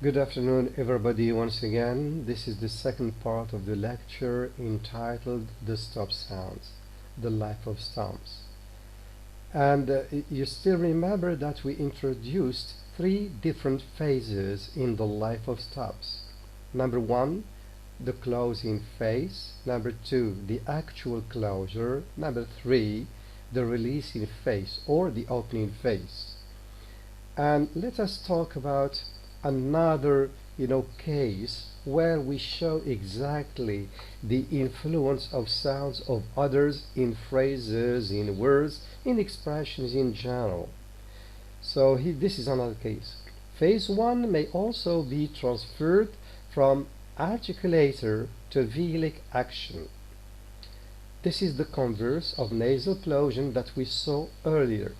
Good afternoon, everybody. Once again, this is the second part of the lecture entitled The Stop Sounds, The Life of Stops. And you still remember that we introduced three different phases in the life of stops. Number one, the closing phase. Number two, the actual closure. Number three, the releasing phase or the opening phase. And let us talk about another case where we show exactly the influence of sounds of others in phrases, in words, in expressions in general. So this is another case. Phase 1 may also be transferred from articulator to velic action. This is the converse of nasal plosion that we saw earlier.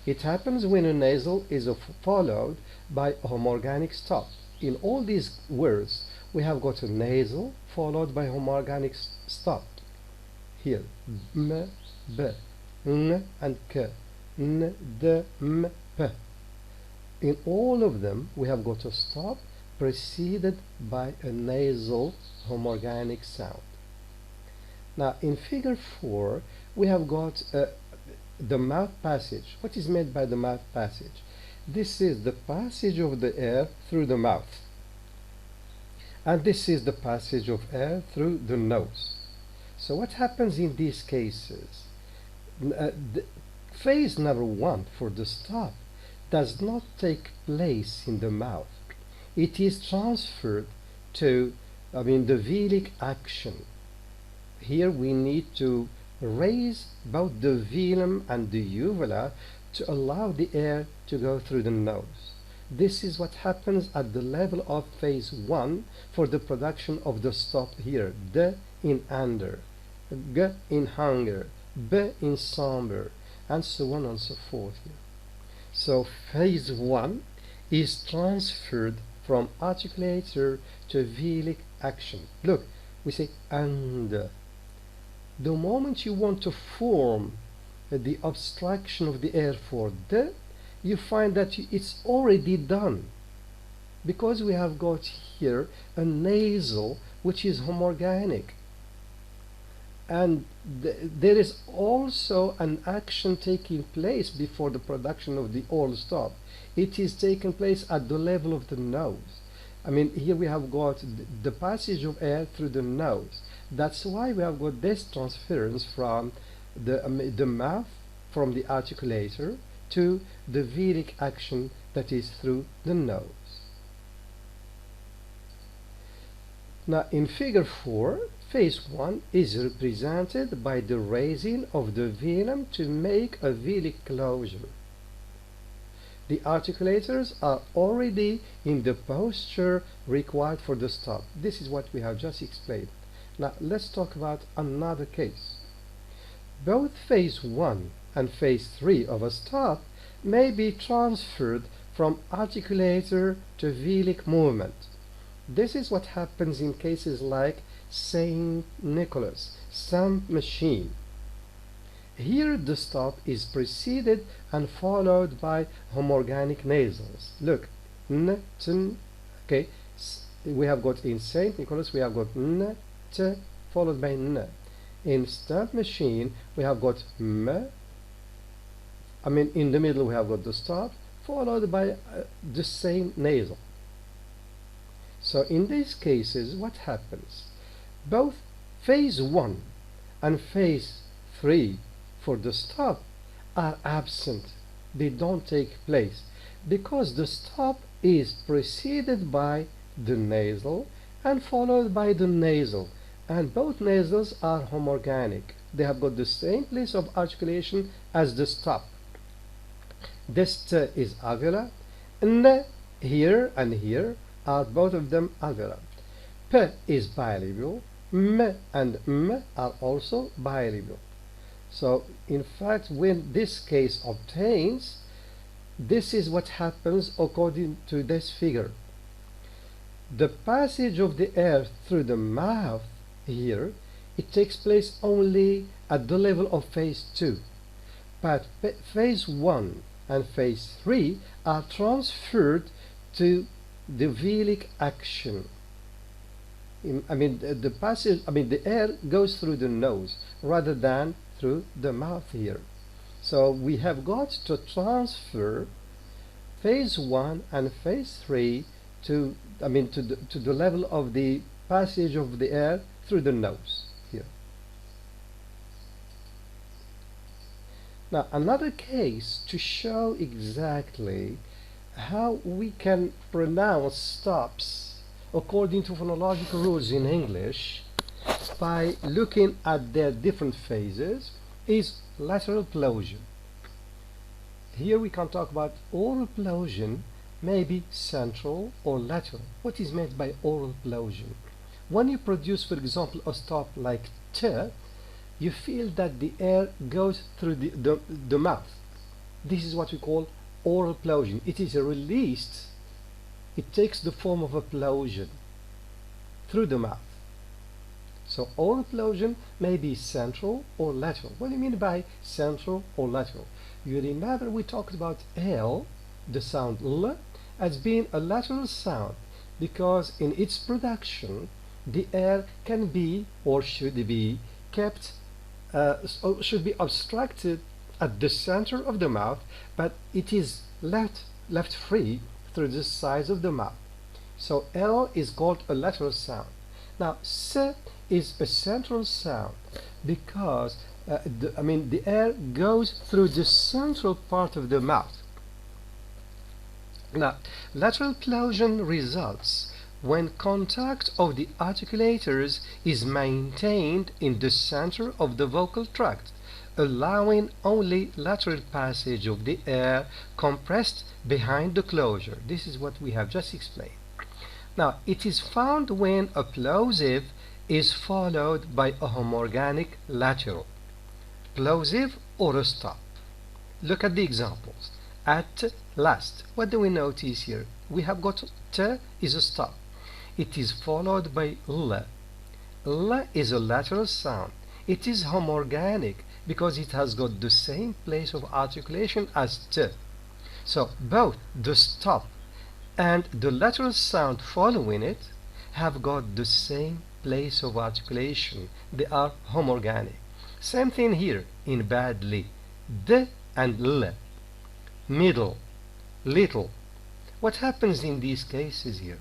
It happens when a nasal is followed by a homorganic stop. In all these words, we have got a nasal followed by homorganic stop. Here, m, b, n, and k, n, d, m, p. In all of them, we have got a stop preceded by a nasal homorganic sound. Now, in figure 4, we have got the mouth passage. What is meant by the mouth passage? This is the passage of the air through the mouth. And this is the passage of air through the nose. So what happens in these cases? Phase number 1 for the stop does not take place in the mouth. It is transferred to, the velic action. Here we need to raise both the velum and the uvula to allow the air to go through the nose. This is what happens at the level of phase 1 for the production of the stop here. D in under, G in hunger, B in somber, and so on and so forth here. So phase 1 is transferred from articulator to velic action. Look, we say and. The moment you want to form the obstruction of the air for D, you find that it's already done, because we have got here a nasal which is homorganic, and there is also an action taking place before the production of the oral stop. It is taking place at the level of the nose. Here we have got the passage of air through the nose. That's why we have got this transference from the mouth, from the articulator, to the velic action that is through the nose. Now in figure 4, phase 1 is represented by the raising of the velum to make a velic closure. The articulators are already in the posture required for the stop. This is what we have just explained. Now let's talk about another case. Both phase 1 and phase 3 of a stop may be transferred from articulator to velic movement. This is what happens in cases like St. Nicholas, stamp machine. Here the stop is preceded and followed by homorganic nasals. Look, n, t, okay, we have got in St. Nicholas, we have got n, t, followed by n. In stamp machine, we have got m. In the middle we have got the stop, followed by the same nasal. So in these cases, what happens? Both phase 1 and phase 3 for the stop are absent. They don't take place because the stop is preceded by the nasal and followed by the nasal, and both nasals are homorganic. They have got the same place of articulation as the stop. This t is alveolar, n here and here are both of them alveolar. P is bilabial, m and m are also bilabial. So in fact, when this case obtains, this is what happens according to this figure. The passage of the air through the mouth here, it takes place only at the level of phase 2, but phase 1 and phase 3 are transferred to the velic action. The passage, the air goes through the nose rather than through the mouth here. So we have got to transfer phase 1 and phase 3 to the level of the passage of the air through the nose here. Now another case to show exactly how we can pronounce stops according to phonological rules in English by looking at their different phases is lateral closure. Here we can talk about oral plosion, maybe central or lateral. What is meant by oral plosion? When you produce, for example, a stop like t, you feel that the air goes through the mouth. This is what we call oral plosion. It is released, it takes the form of a plosion through the mouth. So oral plosion may be central or lateral. What do you mean by central or lateral? You remember we talked about L, the sound L, as being a lateral sound because in its production the air can be or should be kept should be obstructed at the center of the mouth, but it is left free through the sides of the mouth. So L is called a lateral sound. Now S is a central sound because the air goes through the central part of the mouth. Now lateral closure results when contact of the articulators is maintained in the center of the vocal tract, allowing only lateral passage of the air compressed behind the closure. This is what we have just explained. Now, it is found when a plosive is followed by a homorganic lateral, plosive or a stop. Look at the examples. At last, what do we notice here? We have got t is a stop. It is followed by l. L is a lateral sound. It is homorganic because it has got the same place of articulation as t. So both the stop and the lateral sound following it have got the same place of articulation. They are homorganic. Same thing here in badly. D and l. Middle, little. What happens in these cases here?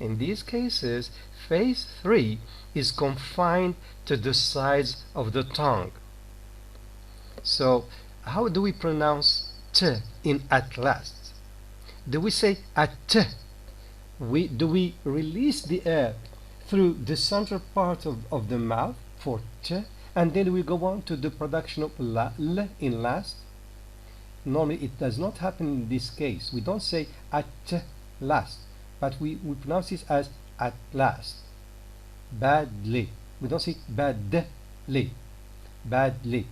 In these cases, phase 3 is confined to the sides of the tongue. So, how do we pronounce t in at last? Do we say at t? Do we release the air through the central part of the mouth for t, and then we go on to the production of la, l in last? Normally it does not happen in this case. We don't say at last, but we pronounce it as at last. Badly. We don't say badly. Badly.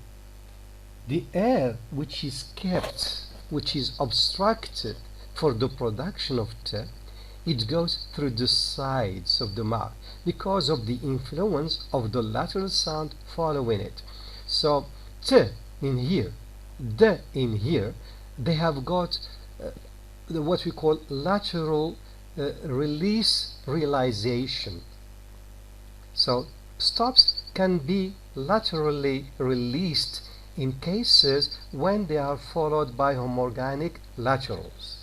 The air which is kept, which is obstructed for the production of t, it goes through the sides of the mouth because of the influence of the lateral sound following it. So t in here, d in here, they have got what we call lateral release realization. So stops can be laterally released in cases when they are followed by homorganic laterals.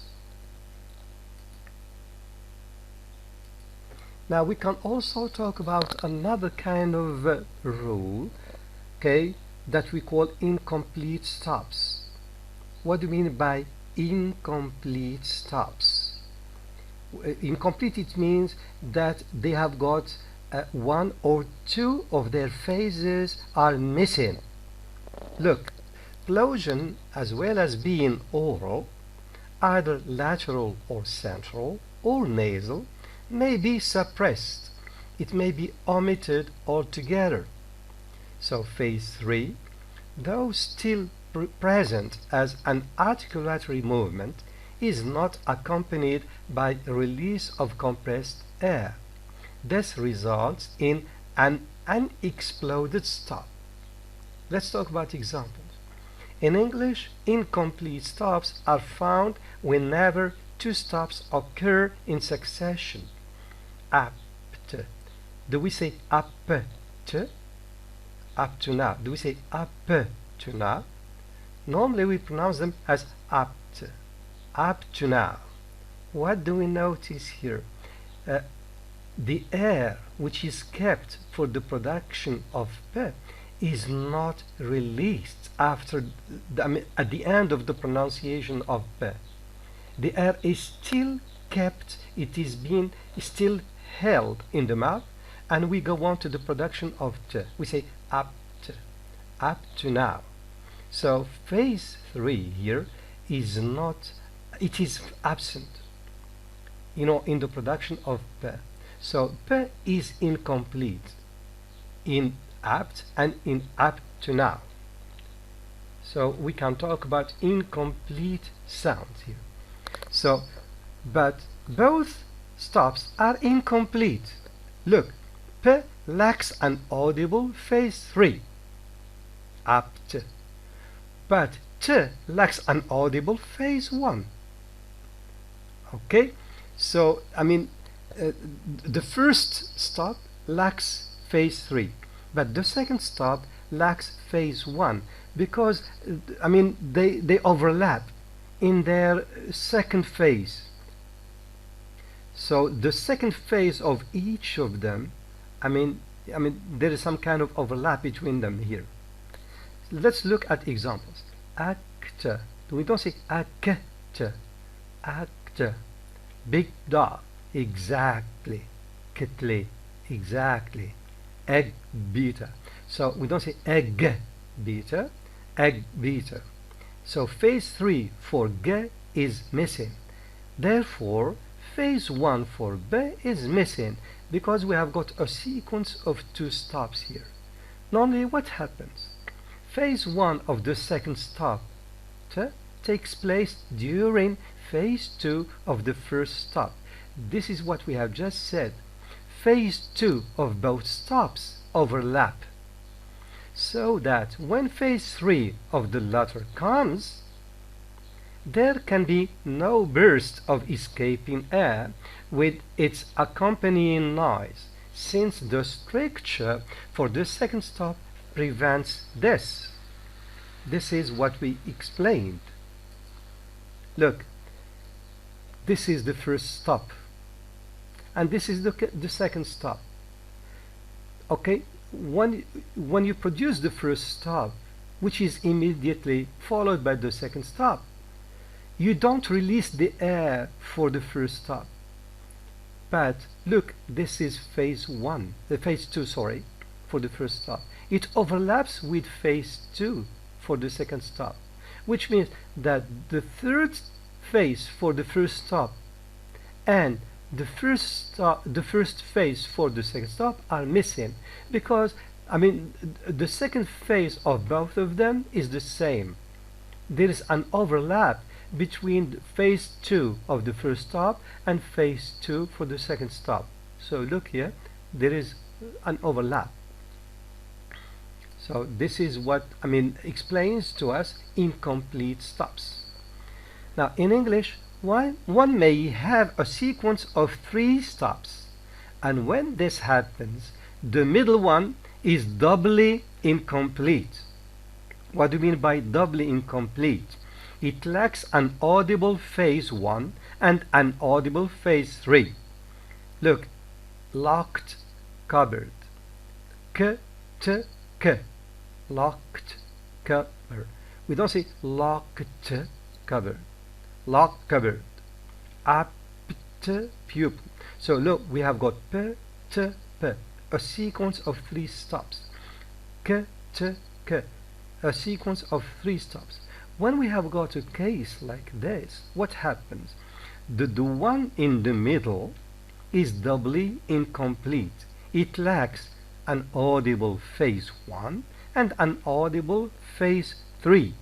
Now we can also talk about another kind of rule, okay, that we call incomplete stops. What do you mean by incomplete stops? Incomplete, it means that they have got one or two of their phases are missing. Look, Plosion, as well as being oral, either lateral or central or nasal, may be suppressed. It may be omitted altogether. So phase 3, though still present as an articulatory movement, is not accompanied by release of compressed air. This results in an unexploded stop. Let's talk about examples. In English, incomplete stops are found whenever two stops occur in succession. Apt. Do we say apt? Up to now. Do we say up to now? Normally we pronounce them as apt. Up to now. What do we notice here? The air which is kept for the production of p is not released after at the end of the pronunciation of p. The air is still kept, it is being still held in the mouth, and we go on to the production of t. We say up to now. So phase 3 here is not, it is absent, in the production of p. So p is incomplete in apt and in up to now. So we can talk about incomplete sounds here. So, but both stops are incomplete. Look, p lacks an audible phase 3, apt, but t lacks an audible phase 1. Okay, so the first stop lacks phase 3, but the second stop lacks phase 1 because they overlap in their second phase. So the second phase of each of them, there is some kind of overlap between them here. Let's look at examples. Act. We don't say act. Act. Big dog. Exactly. Kitly. Exactly. Egg beater. So we don't say egg beater. Egg beater. So phase 3 for g is missing. Therefore, phase 1 for b is missing because we have got a sequence of two stops here. Normally what happens? Phase 1 of the second stop takes place during phase 2 of the first stop. This is what we have just said. Phase 2 of both stops overlap, so that when phase 3 of the latter comes, there can be no burst of escaping air with its accompanying noise, since the structure for the second stop prevents this. This is what we explained. Look, this is the first stop, and this is the second stop. Okay, when you produce the first stop, which is immediately followed by the second stop, you don't release the air for the first stop. But look, this is phase 2, sorry, for the first stop. It overlaps with phase 2 for the second stop, which means that the third phase for the first stop and the first phase for the second stop are missing, because the second phase of both of them is the same. There is an overlap between phase 2 of the first stop and phase 2 for the second stop. So look here, there is an overlap. So this is what explains to us incomplete stops. Now in English, one may have a sequence of 3 stops, and when this happens, the middle one is doubly incomplete. What do you mean by doubly incomplete? It lacks an audible phase 1 and an audible phase 3. Look, locked cupboard. K, t, k. Locked cupboard. We don't say locked cupboard. Locked cupboard. Apt pupil. So look, we have got p, t, p. A sequence of 3 stops. K, t, k. A sequence of 3 stops. When we have got a case like this, what happens? The one in the middle is doubly incomplete. It lacks an audible phase 1 and an audible phase 3.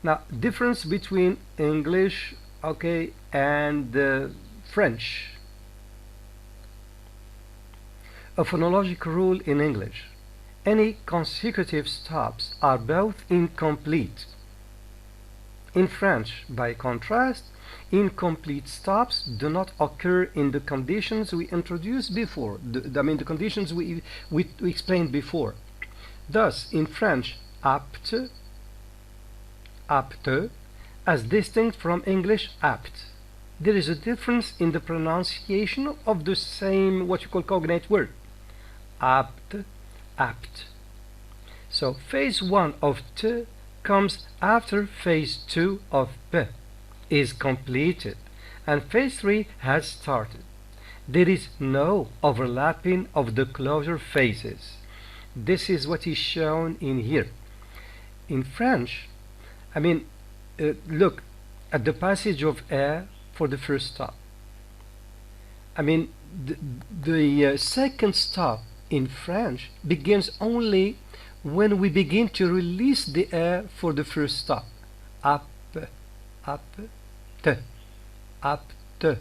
Now, difference between English, and French. A phonological rule in English. any consecutive stops are both incomplete. In French, by contrast, incomplete stops do not occur in the conditions we introduced before, the conditions we explained before. Thus, in French, apte, apte, as distinct from English apt. There is a difference in the pronunciation of the same, what you call, cognate word. Apt, apt. So, phase 1 of t comes after phase 2 of p is completed, and phase 3 has started. There is no overlapping of the closure phases. This is what is shown in here. In French, look at the passage of air for the first stop. The second stop in French begins only when we begin to release the air for the first stop. Up, up, t, up, t.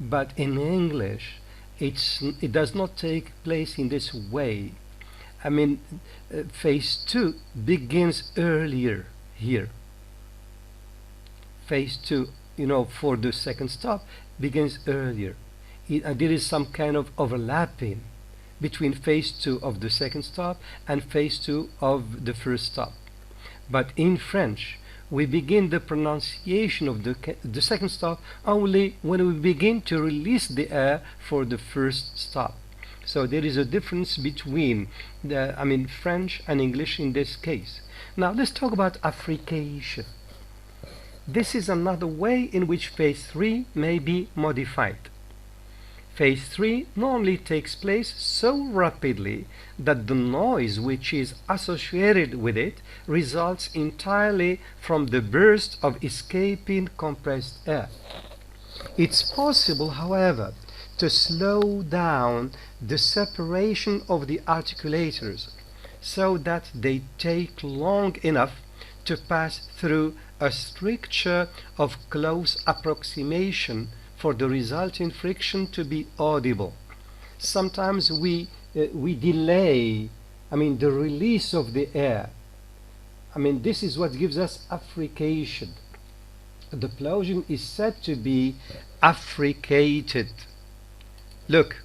But in English, it does not take place in this way. Phase 2 begins earlier here. Phase 2, for the second stop, begins earlier. There is some kind of overlapping between phase 2 of the second stop and phase 2 of the first stop. But in French, we begin the pronunciation of the second stop only when we begin to release the air for the first stop. So there is a difference between French and English in this case. Now let's talk about affrication. This is another way in which phase 3 may be modified. Phase 3 normally takes place so rapidly that the noise which is associated with it results entirely from the burst of escaping compressed air. It's possible, however, to slow down the separation of the articulators so that they take long enough to pass through a stricture of close approximation for the resulting friction to be audible. Sometimes we delay the release of the air. This is what gives us affrication. The Plosion is said to be affricated. Look,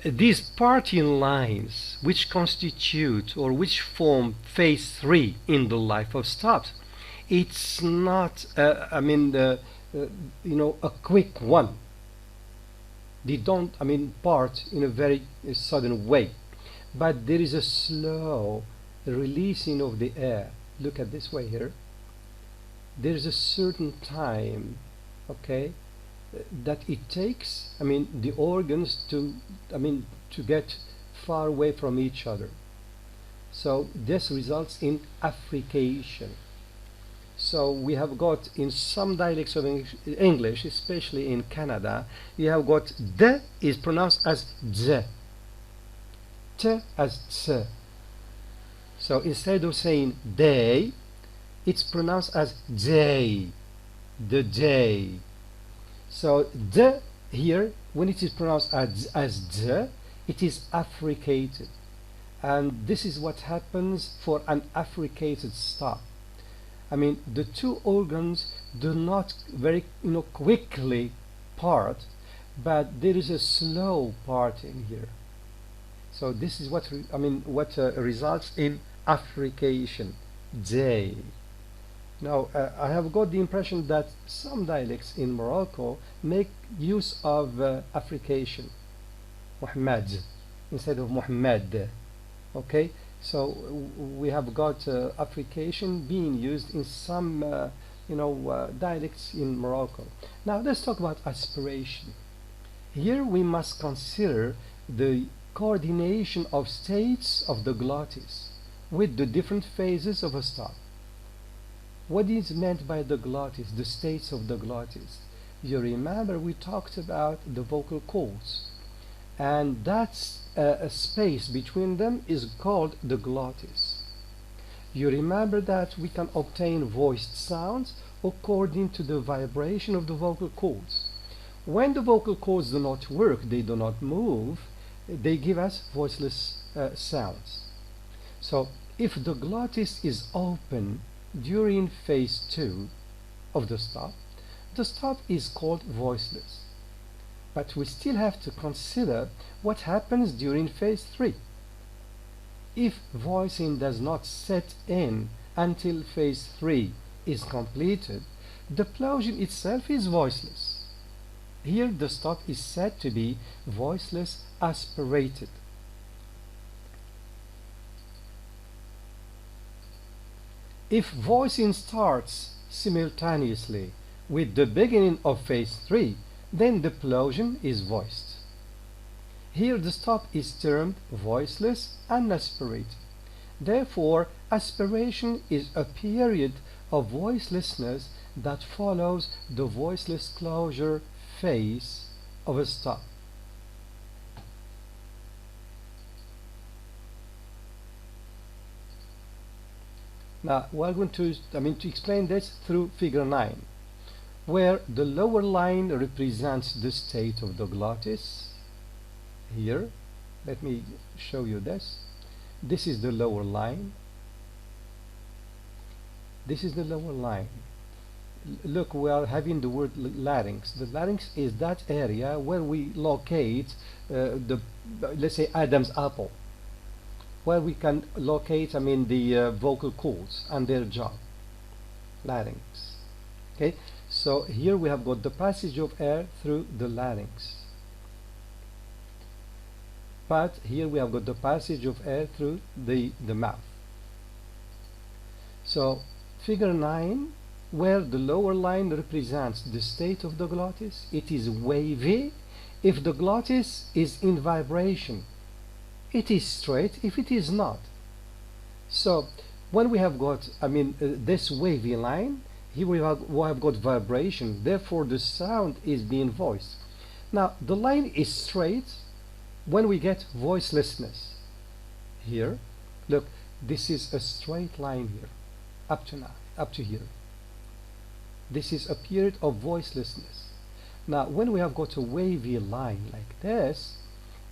these parting lines which constitute or which form phase 3 in the life of stops, it's not a quick one. They don't part in a very sudden way, but there is a slow releasing of the air. Look at this way here. There is a certain time, okay, that it takes the organs to get far away from each other. So this results in affrication. So we have got in some dialects of English, especially in Canada, you have got d is pronounced as z, t as ts. So instead of saying day, it's pronounced as j, the j. So d here, when it is pronounced as d, it is affricated, and this is what happens for an affricated stop. The two organs do not very quickly part, but there is a slow parting here. So this is what results in affrication, J. Now I have got the impression that some dialects in Morocco make use of affrication, Muhammad instead of Muhammad. Okay, so we have got affrication being used in some dialects in Morocco. Now let's talk about aspiration. Here we must consider the coordination of states of the glottis with the different phases of a stop. What is meant by the glottis, the states of the glottis? You remember we talked about the vocal cords, and that's a space between them is called the glottis. You remember that we can obtain voiced sounds according to the vibration of the vocal cords. When the vocal cords do not work, they do not move, they give us voiceless sounds. So if the glottis is open during phase 2 of the stop is called voiceless. But we still have to consider what happens during phase 3. If voicing does not set in until phase 3 is completed, the Plosion itself is voiceless. Here the stop is said to be voiceless aspirated. If voicing starts simultaneously with the beginning of phase 3, then the Plosion is voiced. Here the stop is termed voiceless unaspirated. Therefore, aspiration is a period of voicelessness that follows the voiceless closure phase of a stop. Now we're going to explain this through figure 9, where the lower line represents the state of the glottis. Here, let me show you this. This is the lower line. This is the lower line. Look, we are having the word larynx. The larynx is that area where we locate let's say Adam's apple, where we can locate the vocal cords and their job, larynx. Okay, so here we have got the passage of air through the larynx, but here we have got the passage of air through the mouth. So figure 9, where the lower line represents the state of the glottis, it is wavy if the glottis is in vibration. It is straight if it is not. So when we have got this wavy line, here we have got vibration, therefore the sound is being voiced. Now the line is straight when we get voicelessness. Here, look, this is a straight line here, up to here. This is a period of voicelessness. Now when we have got a wavy line like this,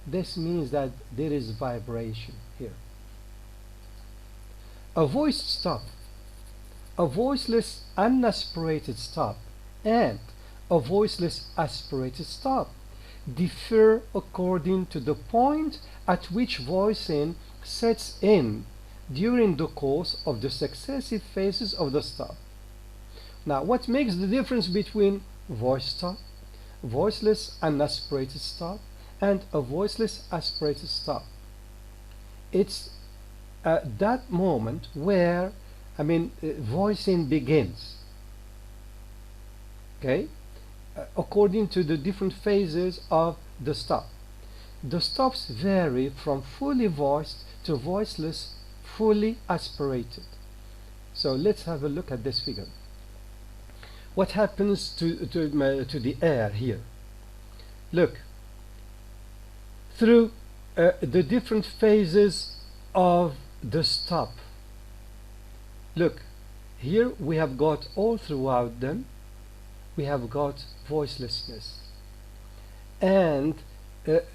this means that there is vibration here. A voiced stop, a voiceless unaspirated stop, and a voiceless aspirated stop differ according to the point at which voicing sets in during the course of the successive phases of the stop. Now, what makes the difference between voiced stop, voiceless unaspirated stop, and a voiceless aspirated stop? It's that moment where voicing begins. Okay, according to the different phases of the stop. The stops vary from fully voiced to voiceless, fully aspirated. So let's have a look at this figure. What happens to the air here? Look, through the different phases of the stop. Look, here we have got all throughout them, we have got voicelessness, and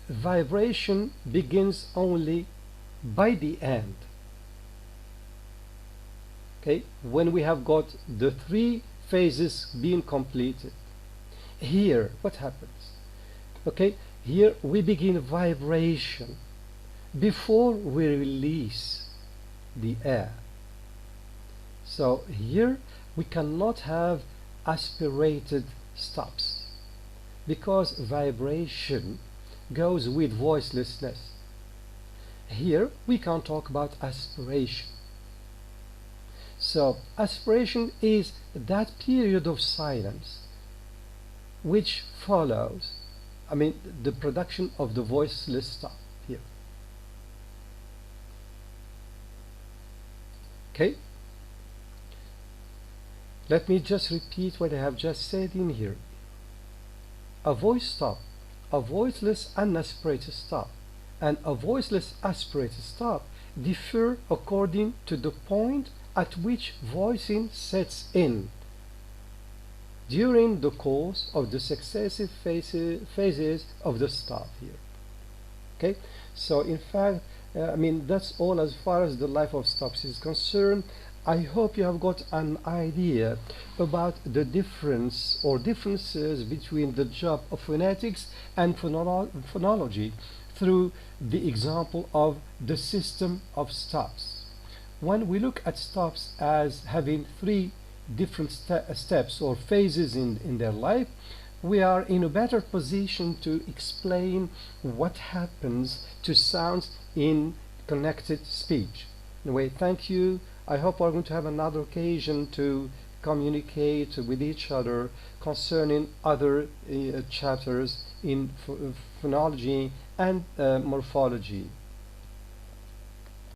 vibration begins only by the end. Okay, when we have got the 3 phases being completed. Here, what happens? Okay, here we begin vibration before we release the air. So here we cannot have aspirated stops because vibration goes with voicelessness. Here we can't talk about aspiration. So aspiration is that period of silence which follows the production of the voiceless stop here. Okay, let me just repeat what I have just said in here. A voice stop, a voiceless unaspirated stop, and a voiceless aspirated stop differ according to the point at which voicing sets in during the course of the successive phases of the stop here. Okay, so in fact, I mean, that's all as far as the life of stops is concerned. I hope you have got an idea about the difference or differences between the job of phonetics and phonology through the example of the system of stops. When we look at stops as having three different steps or phases in their life, we are in a better position to explain what happens to sounds in connected speech. Anyway, thank you. I hope we're going to have another occasion to communicate with each other concerning other chapters in phonology and morphology.